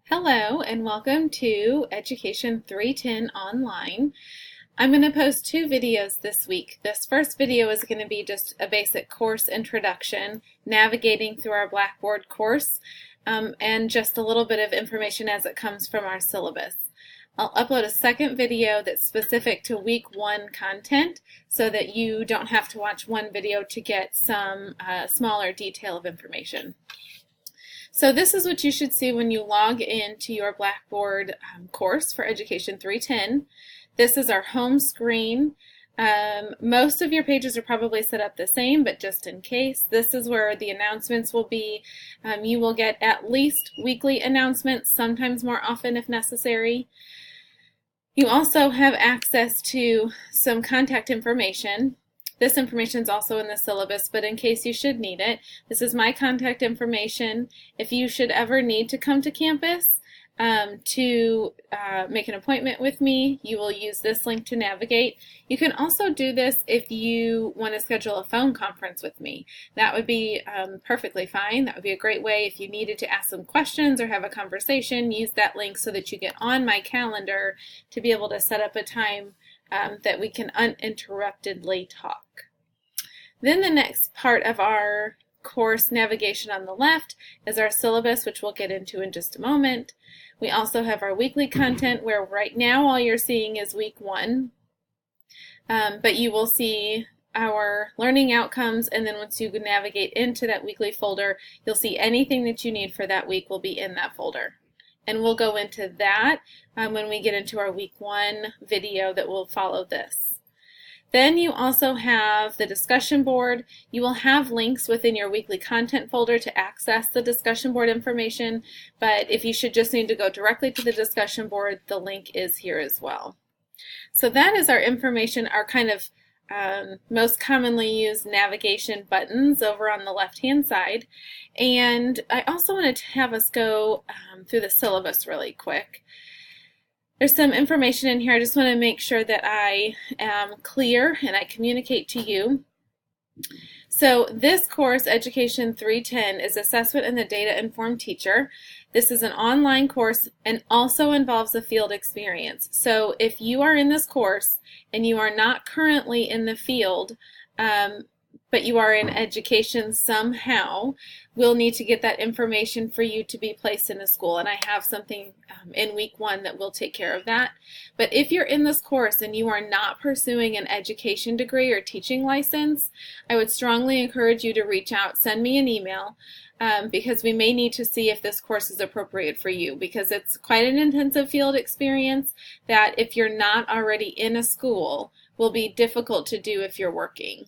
Hello and welcome to Education 310 Online. I'm going to post two videos this week. This first video is going to be just a basic course introduction, navigating through our Blackboard course, and just a little bit of information as it comes from our syllabus. I'll upload a second video that's specific to week 1 content so that you don't have to watch one video to get some smaller detail of information. So this is what you should see when you log into your Blackboard course for Education 310. This is our home screen. Most of your pages are probably set up the same, but just in case, this is where the announcements will be. You will get at least weekly announcements, sometimes more often if necessary. You also have access to some contact information. This information is also in the syllabus, but in case you should need it, this is my contact information. If you should ever need to come to campus to make an appointment with me, you will use this link to navigate. You can also do this if you want to schedule a phone conference with me. That would be perfectly fine. That would be a great way if you needed to ask some questions or have a conversation. Use that link so that you get on my calendar to be able to set up a time that we can uninterruptedly talk. Then the next part of our course navigation on the left is our syllabus, which we'll get into in just a moment. We also have our weekly content, where right now all you're seeing is week 1, but you will see our learning outcomes, and then once you navigate into that weekly folder, you'll see anything that you need for that week will be in that folder. And we'll go into that when we get into our week 1 video that will follow this. Then you also have the discussion board. You will have links within your weekly content folder to access the discussion board information, but if you should just need to go directly to the discussion board, the link is here as well. So that is our information, our kind of most commonly used navigation buttons over on the left-hand side. And I also wanted to have us go through the syllabus really quick. There's some information in here. I just want to make sure that I am clear and I communicate to you. So this course, Education 310, is Assessment and the Data Informed Teacher. This is an online course and also involves a field experience. So if you are in this course and you are not currently in the field, but you are in education somehow, we'll need to get that information for you to be placed in a school. And I have something in week 1 that will take care of that. But if you're in this course and you are not pursuing an education degree or teaching license, I would strongly encourage you to reach out, send me an email, because we may need to see if this course is appropriate for you, because it's quite an intensive field experience that if you're not already in a school will be difficult to do if you're working.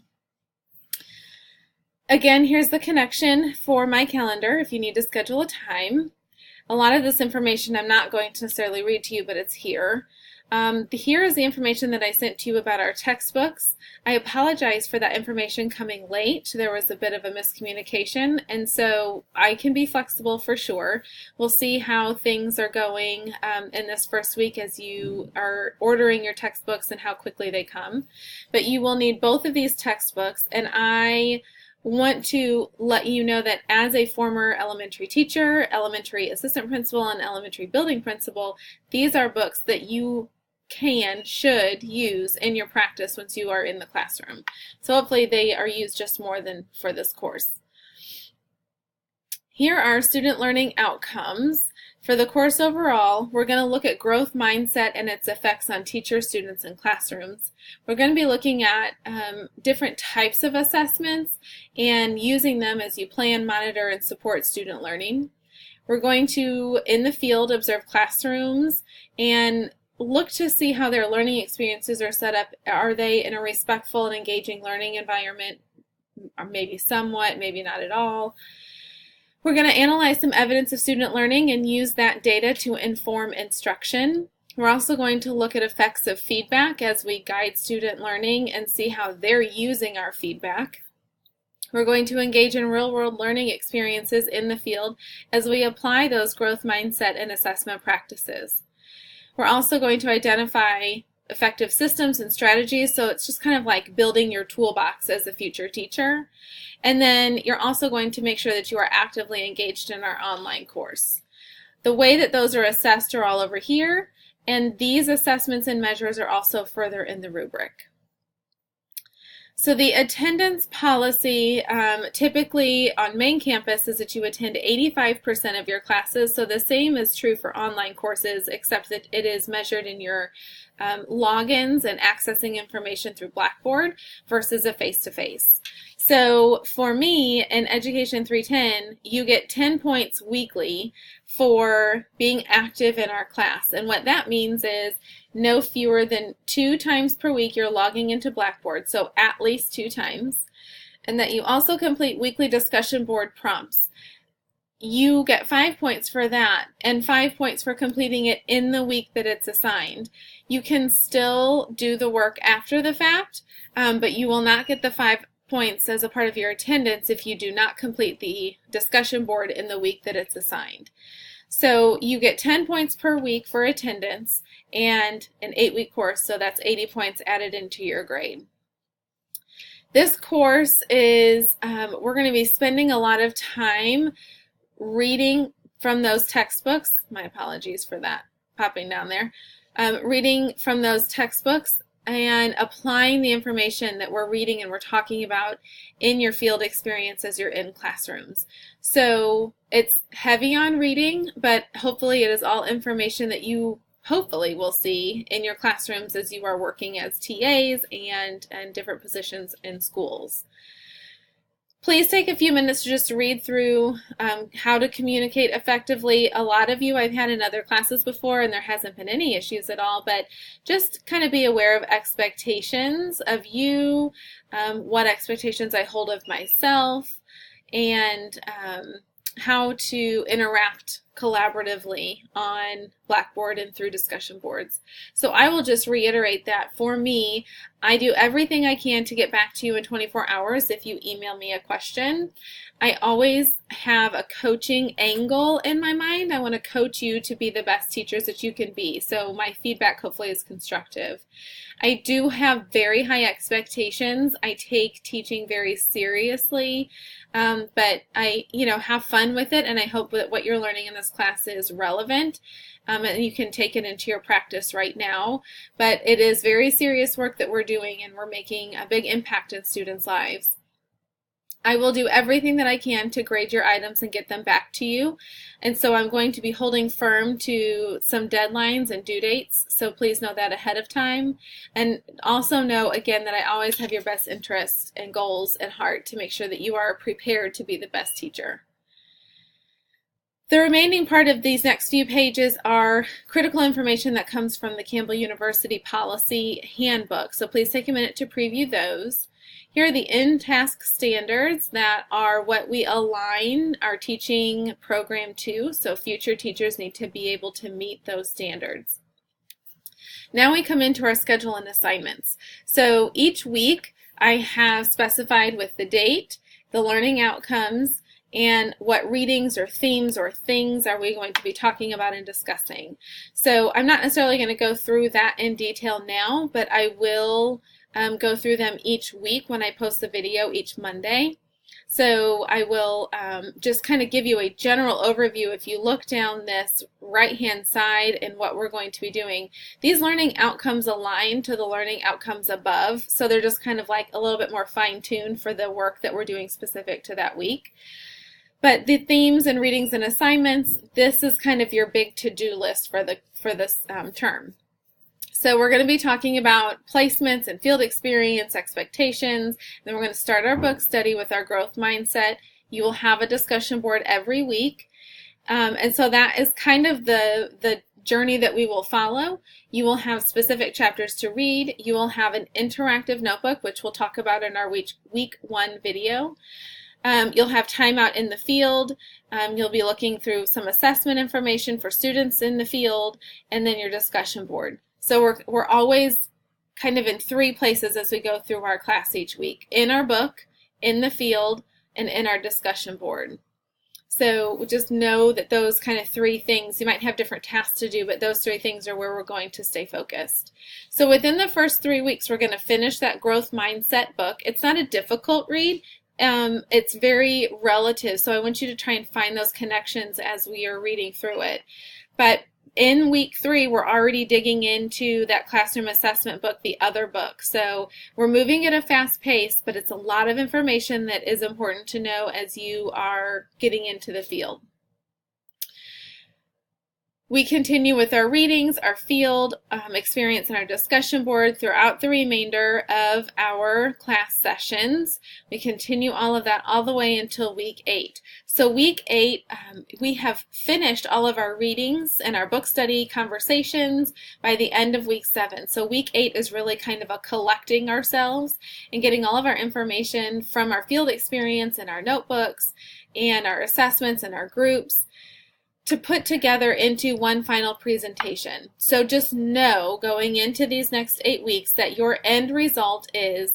Again, here's the connection for my calendar if you need to schedule a time. A lot of this information I'm not going to necessarily read to you, but it's here. Here is the information that I sent to you about our textbooks. I apologize for that information coming late. There was a bit of a miscommunication, and so I can be flexible for sure. We'll see how things are going in this first week as you are ordering your textbooks and how quickly they come. But you will need both of these textbooks, and I want to let you know that as a former elementary teacher, elementary assistant principal, and elementary building principal, these are books that you should use in your practice once you are in the classroom. So hopefully they are used just more than for this course. Here are student learning outcomes. For the course overall, we're going to look at growth mindset and its effects on teachers, students, and classrooms. We're going to be looking at different types of assessments and using them as you plan, monitor, and support student learning. We're going to, in the field, observe classrooms and look to see how their learning experiences are set up. Are they in a respectful and engaging learning environment? Or maybe somewhat, maybe not at all. We're going to analyze some evidence of student learning and use that data to inform instruction. We're also going to look at effects of feedback as we guide student learning and see how they're using our feedback. We're going to engage in real-world learning experiences in the field as we apply those growth mindset and assessment practices. We're also going to identify effective systems and strategies, so it's just kind of like building your toolbox as a future teacher. And then you're also going to make sure that you are actively engaged in our online course. The way that those are assessed are all over here, and these assessments and measures are also further in the rubric. So the attendance policy typically on main campus is that you attend 85% of your classes. So the same is true for online courses, except that it is measured in your logins and accessing information through Blackboard versus a face-to-face. So for me, in Education 310, you get 10 points weekly for being active in our class. And what that means is no fewer than 2 times per week you're logging into Blackboard, so at least 2 times. And that you also complete weekly discussion board prompts. You get 5 points for that and 5 points for completing it in the week that it's assigned. You can still do the work after the fact, but you will not get the 5 points as a part of your attendance if you do not complete the discussion board in the week that it's assigned. So you get 10 points per week for attendance and an 8-week course, so that's 80 points added into your grade. This course is, we're going to be spending a lot of time reading from those textbooks. My apologies for that popping down there. Reading from those textbooks and applying the information that we're reading and we're talking about in your field experience as you're in classrooms. So it's heavy on reading, but hopefully it is all information that you hopefully will see in your classrooms as you are working as TAs and different positions in schools. Please take a few minutes to just read through how to communicate effectively. A lot of you I've had in other classes before and there hasn't been any issues at all, but just kind of be aware of expectations of you, what expectations I hold of myself, and how to interact collaboratively on Blackboard and through discussion boards. So I will just reiterate that for me, I do everything I can to get back to you in 24 hours if you email me a question. I always have a coaching angle in my mind. I want to coach you to be the best teachers that you can be. So my feedback hopefully is constructive. I do have very high expectations. I take teaching very seriously, but I, have fun with it, and I hope that what you're learning in this class is relevant, and you can take it into your practice right now. But it is very serious work that we're doing, and we're making a big impact in students' lives. I will do everything that I can to grade your items and get them back to you. And so I'm going to be holding firm to some deadlines and due dates, so please know that ahead of time. And also know, again, that I always have your best interests and goals at heart to make sure that you are prepared to be the best teacher. The remaining part of these next few pages are critical information that comes from the Campbell University Policy Handbook, so please take a minute to preview those. Here are the in-task standards that are what we align our teaching program to, so future teachers need to be able to meet those standards. Now we come into our schedule and assignments. So each week I have specified with the date, the learning outcomes, and what readings or themes or things are we going to be talking about and discussing. So I'm not necessarily going to go through that in detail now, but I will go through them each week when I post the video each Monday. So I will just kind of give you a general overview. If you look down this right-hand side and what we're going to be doing, these learning outcomes align to the learning outcomes above, so they're just kind of like a little bit more fine-tuned for the work that we're doing specific to that week. But the themes and readings and assignments, this is kind of your big to-do list for this term. So we're going to be talking about placements and field experience, expectations, and then we're going to start our book study with our growth mindset. You will have a discussion board every week, and so that is kind of the journey that we will follow. You will have specific chapters to read. You will have an interactive notebook, which we'll talk about in our week 1 video. You'll have time out in the field. You'll be looking through some assessment information for students in the field, and then your discussion board. So we're always kind of in 3 places as we go through our class each week: in our book, in the field, and in our discussion board. So just know that those kind of 3 things, you might have different tasks to do, but those 3 things are where we're going to stay focused. So within the first 3 weeks, we're going to finish that growth mindset book. It's not a difficult read. it's very relative, so I want you to try and find those connections as we are reading through it. But in week 3, we're already digging into that classroom assessment book, the other book. So we're moving at a fast pace, but it's a lot of information that is important to know as you are getting into the field. We continue with our readings, our field experience, and our discussion board throughout the remainder of our class sessions. We continue all of that all the way until week 8. So week 8, we have finished all of our readings and our book study conversations by the end of week 7. So week 8 is really kind of a collecting ourselves and getting all of our information from our field experience and our notebooks and our assessments and our groups to put together into one final presentation. So just know going into these next 8 weeks that your end result is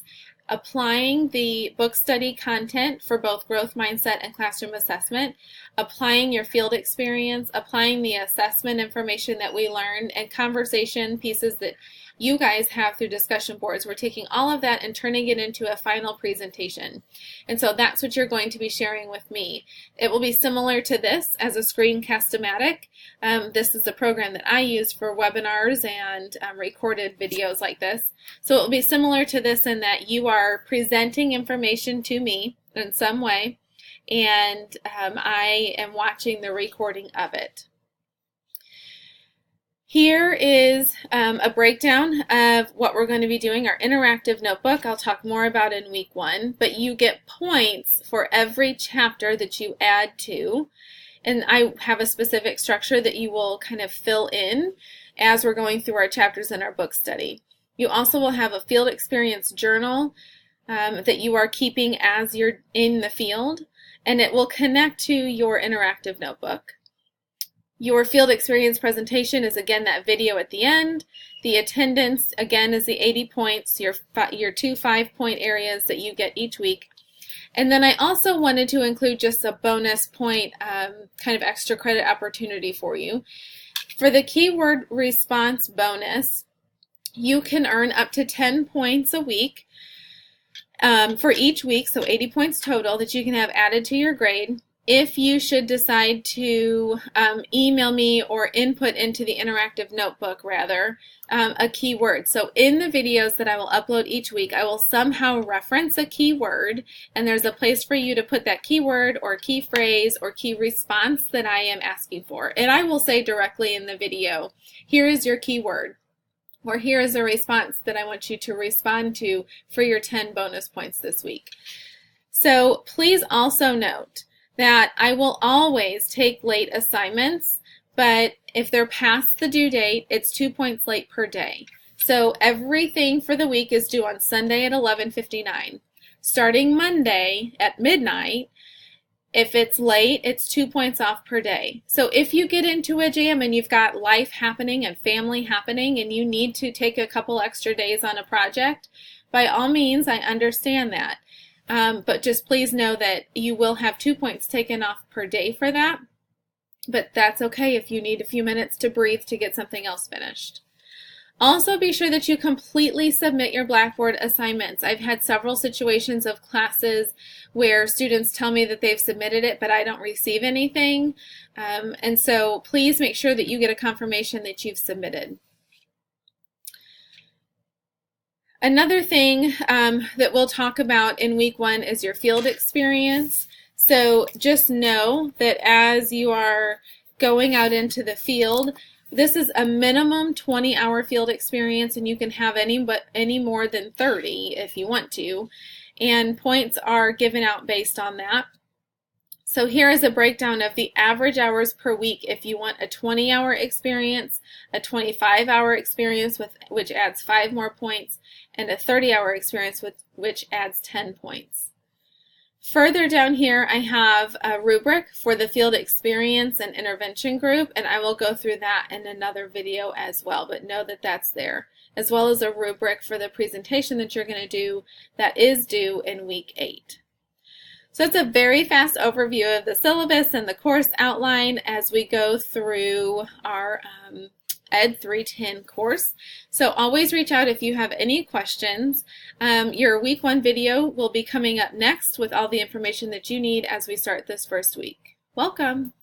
applying the book study content for both growth mindset and classroom assessment, applying your field experience, applying the assessment information that we learned, and conversation pieces that you guys have through discussion boards. We're taking all of that and turning it into a final presentation. And so that's what you're going to be sharing with me. It will be similar to this as a Screencast-O-Matic. This is a program that I use for webinars and recorded videos like this. So it will be similar to this in that you are presenting information to me in some way, and I am watching the recording of it. Here is a breakdown of what we're going to be doing, our interactive notebook. I'll talk more about in week 1, but you get points for every chapter that you add to, and I have a specific structure that you will kind of fill in as we're going through our chapters in our book study. You also will have a field experience journal that you are keeping as you're in the field, and it will connect to your interactive notebook. Your field experience presentation is again that video at the end. The attendance again is the 80 points, your 2 5-point areas that you get each week. And then I also wanted to include just a bonus point, kind of extra credit opportunity for you. For the keyword response bonus, you can earn up to 10 points a week for each week, so 80 points total that you can have added to your grade if you should decide to email me or input into the interactive notebook, rather, a keyword. So in the videos that I will upload each week, I will somehow reference a keyword, and there's a place for you to put that keyword or key phrase or key response that I am asking for. And I will say directly in the video, here is your keyword, or here is a response that I want you to respond to for your 10 bonus points this week. So please also note that I will always take late assignments, but if they're past the due date, it's 2 points late per day. So everything for the week is due on Sunday at 11:59. Starting Monday at midnight, if it's late, it's 2 points off per day. So if you get into a jam and you've got life happening and family happening and you need to take a couple extra days on a project, by all means, I understand that. But just please know that you will have 2 points taken off per day for that. But that's okay if you need a few minutes to breathe to get something else finished. Also, be sure that you completely submit your Blackboard assignments. I've had several situations of classes where students tell me that they've submitted it, but I don't receive anything. And so please make sure that you get a confirmation that you've submitted. Another thing that we'll talk about in week 1 is your field experience. So just know that as you are going out into the field, this is a minimum 20-hour field experience, and you can have any more than 30 if you want to. And points are given out based on that. So here is a breakdown of the average hours per week if you want a 20-hour experience, a 25-hour experience which adds 5 more points, and a 30-hour experience which adds 10 points. Further down here I have a rubric for the field experience and intervention group, and I will go through that in another video as well, but know that that's there, as well as a rubric for the presentation that you're going to do that is due in week 8. So it's a very fast overview of the syllabus and the course outline as we go through our Ed 310 course. So always reach out if you have any questions. Your week 1 video will be coming up next with all the information that you need as we start this first week. Welcome!